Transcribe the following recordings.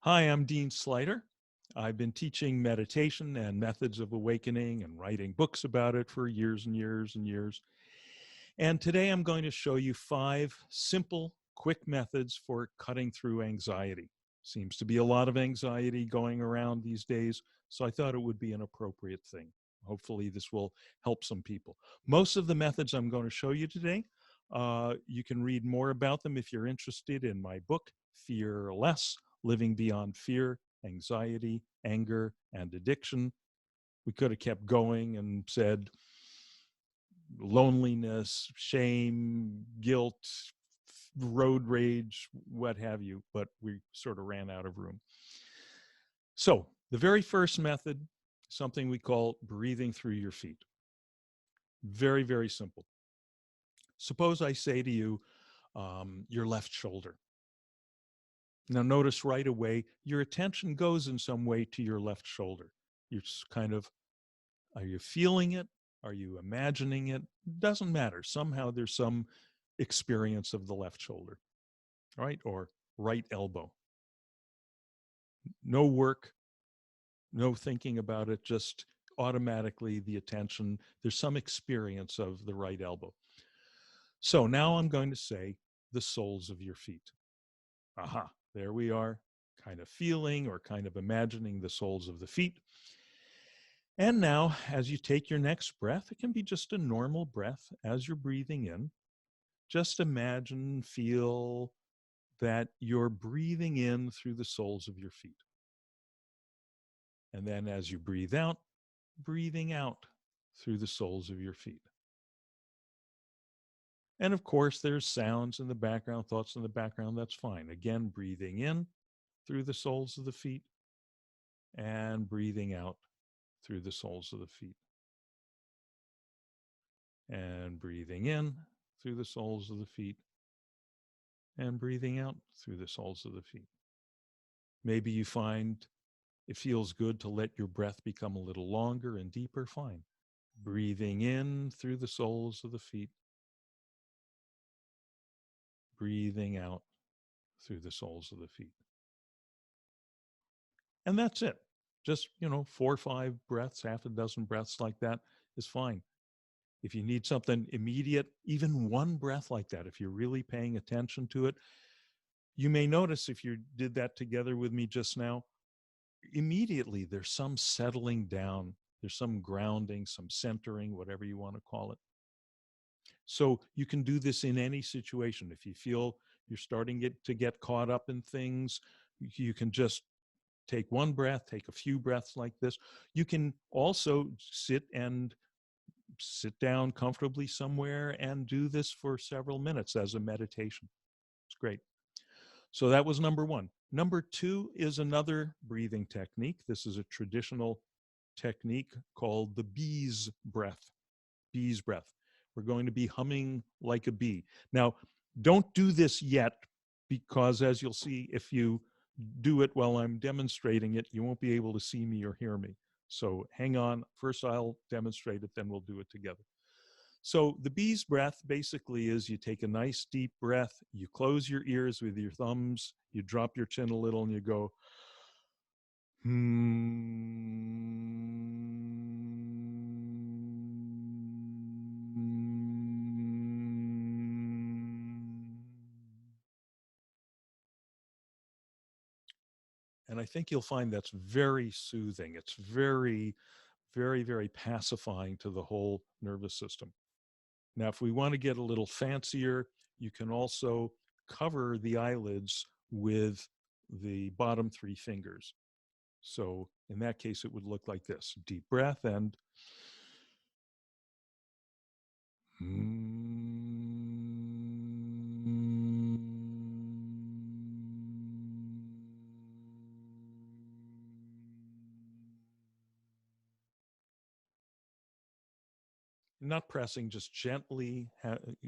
Hi, I'm Dean Sluyter. I've been teaching meditation and methods of awakening and writing books about it for years and years and years. And today I'm going to show you 5 simple, quick methods for cutting through anxiety. Seems to be a lot of anxiety going around these days, so I thought it would be an appropriate thing. Hopefully, this will help some people. Most of the methods I'm going to show you today, you can read more about them if you're interested in my book, Fear Less: Living Beyond Fear, Anxiety, Anger, and Addiction. We could have kept going and said loneliness, shame, guilt, road rage, what have you, but we sort of ran out of room. So, the very first method, something we call breathing through your feet. Very, very simple. Suppose I say to you, your left shoulder. Now, notice right away, your attention goes in some way to your left shoulder. You're just kind of, are you feeling it? Are you imagining it? Doesn't matter. Somehow there's some experience of the left shoulder, right? Or right elbow. No work, no thinking about it, just automatically the attention. There's some experience of the right elbow. So now I'm going to say the soles of your feet. Aha, there we are, kind of feeling or kind of imagining the soles of the feet. And now, as you take your next breath, it can be just a normal breath as you're breathing in. Just imagine, feel that you're breathing in through the soles of your feet. And then as you breathe out, breathing out through the soles of your feet. And of course, there's sounds in the background, thoughts in the background. That's fine. Again, breathing in through the soles of the feet and breathing out through the soles of the feet. And breathing in through the soles of the feet and breathing out through the soles of the feet. Maybe you find it feels good to let your breath become a little longer and deeper. Fine. Breathing in through the soles of the feet, breathing out through the soles of the feet. And that's it. Just, 4 or 5 breaths, half a dozen breaths like that is fine. If you need something immediate, even one breath like that, if you're really paying attention to it, you may notice if you did that together with me just now, immediately there's some settling down, there's some grounding, some centering, whatever you want to call it. So you can do this in any situation. If you feel you're starting to get caught up in things, you can just take one breath, take a few breaths like this. You can also sit down comfortably somewhere and do this for several minutes as a meditation. It's great. So that was number 1. Number 2 is another breathing technique. This is a traditional technique called the bee's breath. Bee's breath. We're going to be humming like a bee. Now, don't do this yet, because as you'll see, if you do it while I'm demonstrating it, you won't be able to see me or hear me. So hang on. First, I'll demonstrate it, then we'll do it together. So the bee's breath basically is you take a nice deep breath, you close your ears with your thumbs, you drop your chin a little, and you go, and I think you'll find that's very soothing. It's very, very, very pacifying to the whole nervous system. Now, if we want to get a little fancier, you can also cover the eyelids with the bottom 3 fingers. So in that case, it would look like this: deep breath and not pressing, just gently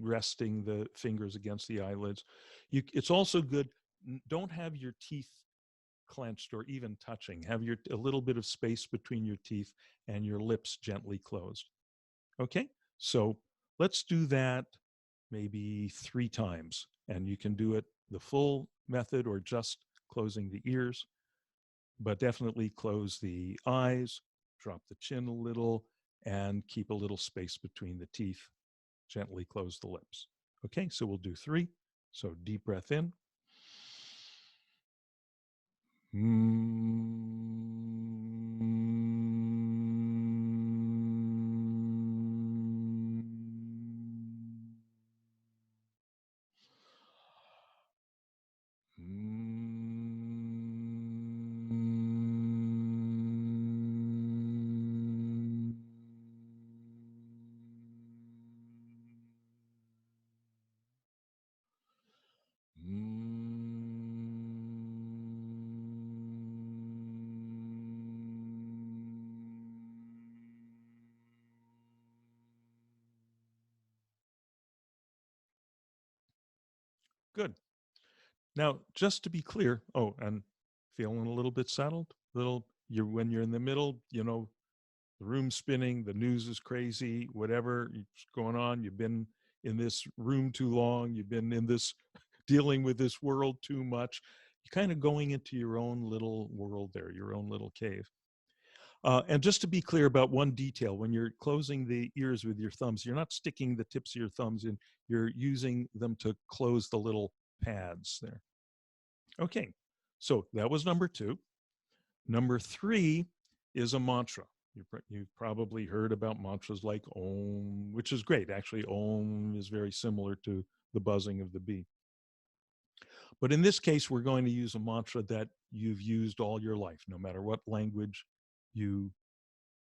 resting the fingers against the eyelids. It's also good, don't have your teeth clenched or even touching. Have a little bit of space between your teeth and your lips gently closed. Okay, so let's do that maybe 3 times, and you can do it the full method or just closing the ears, but definitely close the eyes, drop the chin a little, and keep a little space between the teeth. Gently close the lips. Okay, so we'll do 3. So deep breath in. Good. Now, just to be clear, oh, and feeling a little bit settled, when you're in the middle, the room's spinning, the news is crazy, whatever is going on, you've been in this room too long, you've been in this dealing with this world too much, you're kind of going into your own little world there, your own little cave. And just to be clear about one detail, when you're closing the ears with your thumbs, you're not sticking the tips of your thumbs in, you're using them to close the little pads there. Okay, so that was number 2. Number 3 is a mantra. You've probably heard about mantras like Om, which is great. Actually, Om is very similar to the buzzing of the bee. But in this case, we're going to use a mantra that you've used all your life, no matter what language you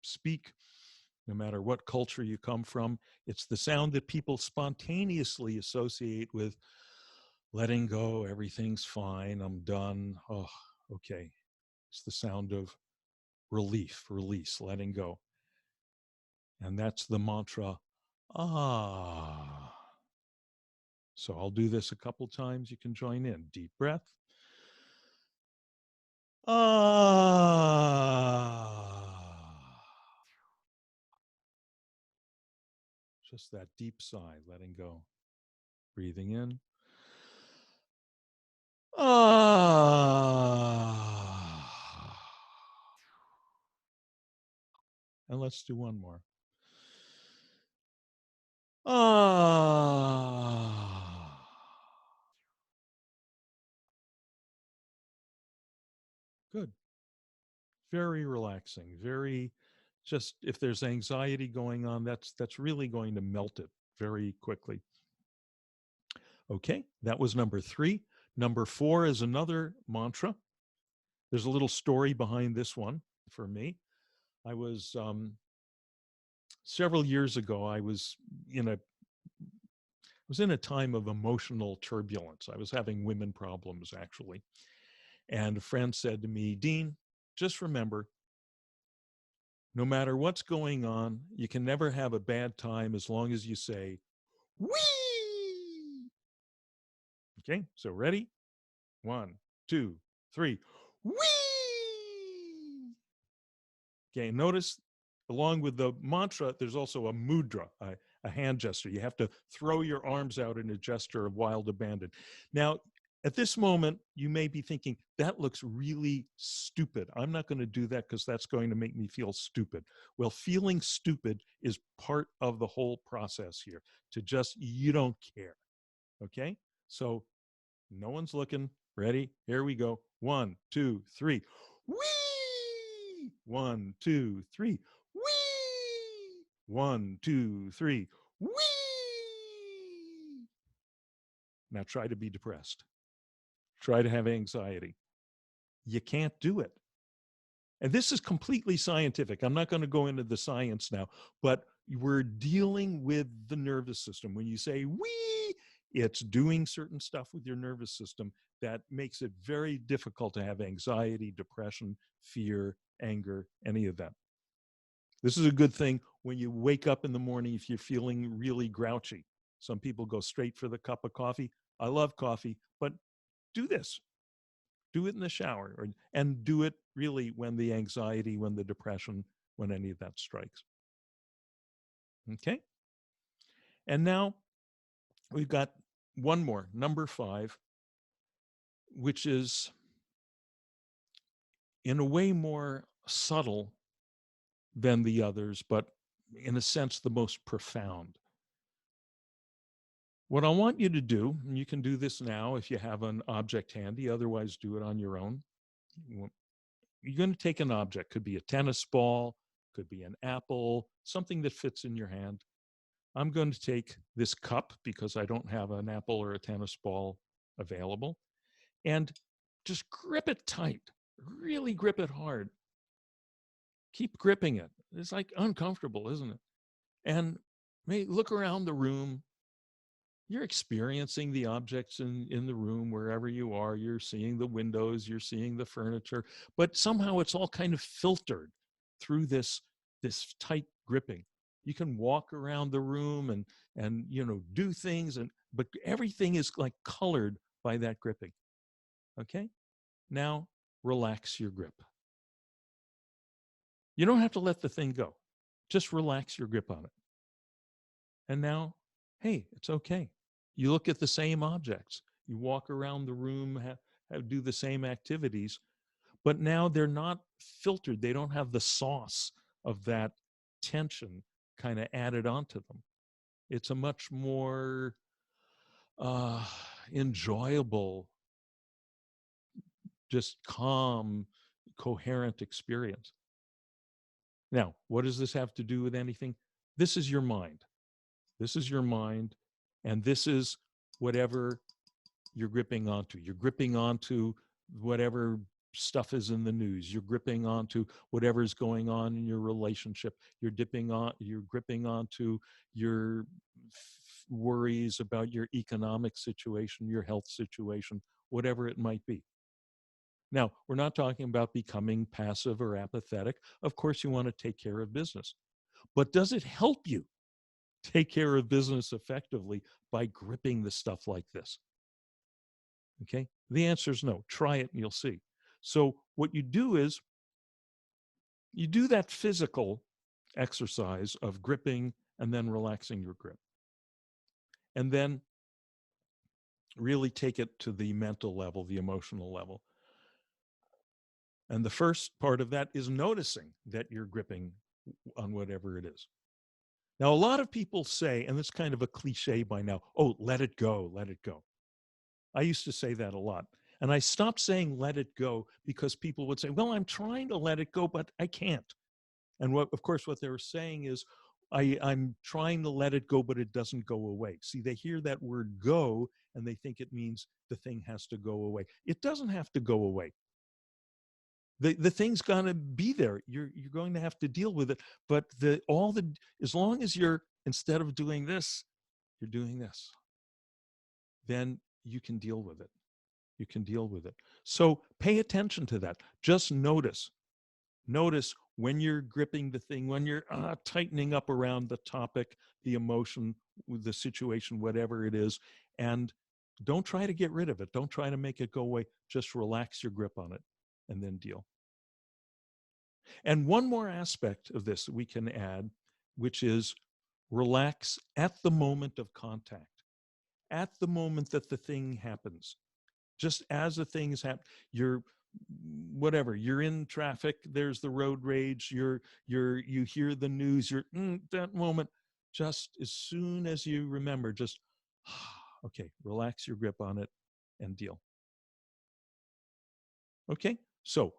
speak, no matter what culture you come from. It's the sound that people spontaneously associate with letting go, everything's fine, I'm done, oh, okay. It's the sound of relief, release, letting go. And that's the mantra, ah. So I'll do this a couple times. You can join in. Deep breath. Ah. Just that deep sigh, letting go. Breathing in. Ah. And let's do one more. Ah. Good. Very relaxing. Very just if there's anxiety going on, that's really going to melt it very quickly. Okay, that was number 3. Number 4 is another mantra. There's a little story behind this one for me. I was several years ago. I was in a time of emotional turbulence. I was having women problems actually, and a friend said to me, "Dean, just remember, no matter what's going on, you can never have a bad time as long as you say, wee." Okay, so ready? 1, 2, 3, wee. Okay, notice along with the mantra, there's also a mudra, a hand gesture. You have to throw your arms out in a gesture of wild abandon. Now, at this moment, you may be thinking, that looks really stupid. I'm not going to do that because that's going to make me feel stupid. Well, feeling stupid is part of the whole process here, to just, you don't care. Okay? So no one's looking. Ready? Here we go. 1, 2, 3. Whee! 1, 2, 3. Whee! 1, 2, 3. Whee! Now try to be depressed. Try to have anxiety. You can't do it. And this is completely scientific. I'm not going to go into the science now, but we're dealing with the nervous system. When you say wee, it's doing certain stuff with your nervous system that makes it very difficult to have anxiety, depression, fear, anger, any of that. This is a good thing when you wake up in the morning if you're feeling really grouchy. Some people go straight for the cup of coffee. I love coffee, but do this. Do it in the shower, and do it really when the anxiety, when the depression, when any of that strikes. Okay? And now we've got one more, number 5, which is in a way more subtle than the others, but in a sense, the most profound. What I want you to do, and you can do this now if you have an object handy, otherwise do it on your own. You're going to take an object, could be a tennis ball, could be an apple, something that fits in your hand. I'm going to take this cup because I don't have an apple or a tennis ball available, and just grip it tight, really grip it hard. Keep gripping it. It's like uncomfortable, isn't it? And look around the room. You're experiencing the objects in the room wherever you are. You're seeing the windows, you're seeing the furniture, but somehow it's all kind of filtered through this tight gripping. You can walk around the room and do things, but everything is like colored by that gripping. Okay? Now relax your grip. You don't have to let the thing go. Just relax your grip on it. And now, hey, it's okay. You look at the same objects. You walk around the room, do the same activities, but now they're not filtered. They don't have the sauce of that tension kind of added onto them. It's a much more enjoyable, just calm, coherent experience. Now, what does this have to do with anything? This is your mind. This is your mind, and this is whatever you're gripping onto. You're gripping onto whatever stuff is in the news. You're gripping onto whatever's going on in your relationship. You're gripping onto your worries about your economic situation, your health situation, whatever it might be. Now, we're not talking about becoming passive or apathetic. Of course, you want to take care of business. But does it help you take care of business effectively by gripping the stuff like this? Okay. The answer is no. Try it and you'll see. So, what you do is you do that physical exercise of gripping and then relaxing your grip. And then really take it to the mental level, the emotional level. And the first part of that is noticing that you're gripping on whatever it is. Now, a lot of people say, and it's kind of a cliche by now, oh, let it go, let it go. I used to say that a lot. And I stopped saying let it go because people would say, well, I'm trying to let it go, but I can't. And of course, what they were saying is, I'm trying to let it go, but it doesn't go away. See, they hear that word go and they think it means the thing has to go away. It doesn't have to go away. The thing's gonna be there. You're going to have to deal with it. But as long as you're, instead of doing this, you're doing this, then you can deal with it. You can deal with it. So pay attention to that. Just notice. Notice when you're gripping the thing, when you're tightening up around the topic, the emotion, the situation, whatever it is, and don't try to get rid of it. Don't try to make it go away. Just relax your grip on it and then deal. And one more aspect of this that we can add, which is relax at the moment of contact, at the moment that the thing happens. Just as the things happen, you're you're in traffic, there's the road rage, you hear the news, that moment, just as soon as you remember, just okay, relax your grip on it and deal. Okay, so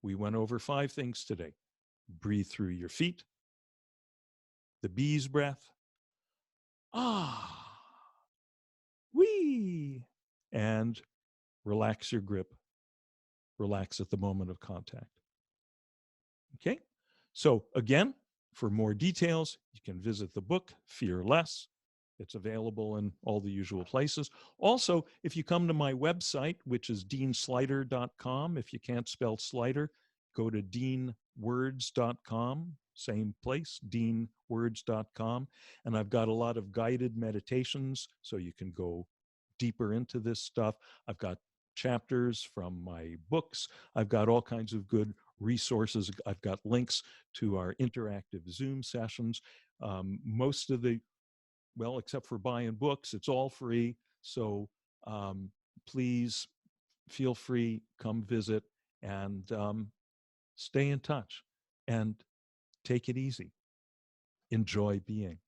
we went over 5 things today. Breathe through your feet, the bee's breath, ah, wee, and relax your grip, relax at the moment of contact. Okay, so again, for more details, you can visit the book, Fear Less. It's available in all the usual places. Also, if you come to my website, which is deansluyter.com, if you can't spell Sluyter, go to deanwords.com, same place, deanwords.com. And I've got a lot of guided meditations, so you can go deeper into this stuff. I've got chapters from my books. I've got all kinds of good resources. I've got links to our interactive Zoom sessions. Most of well, except for buying books, it's all free. So please feel free, come visit, and Stay in touch and take it easy. Enjoy being.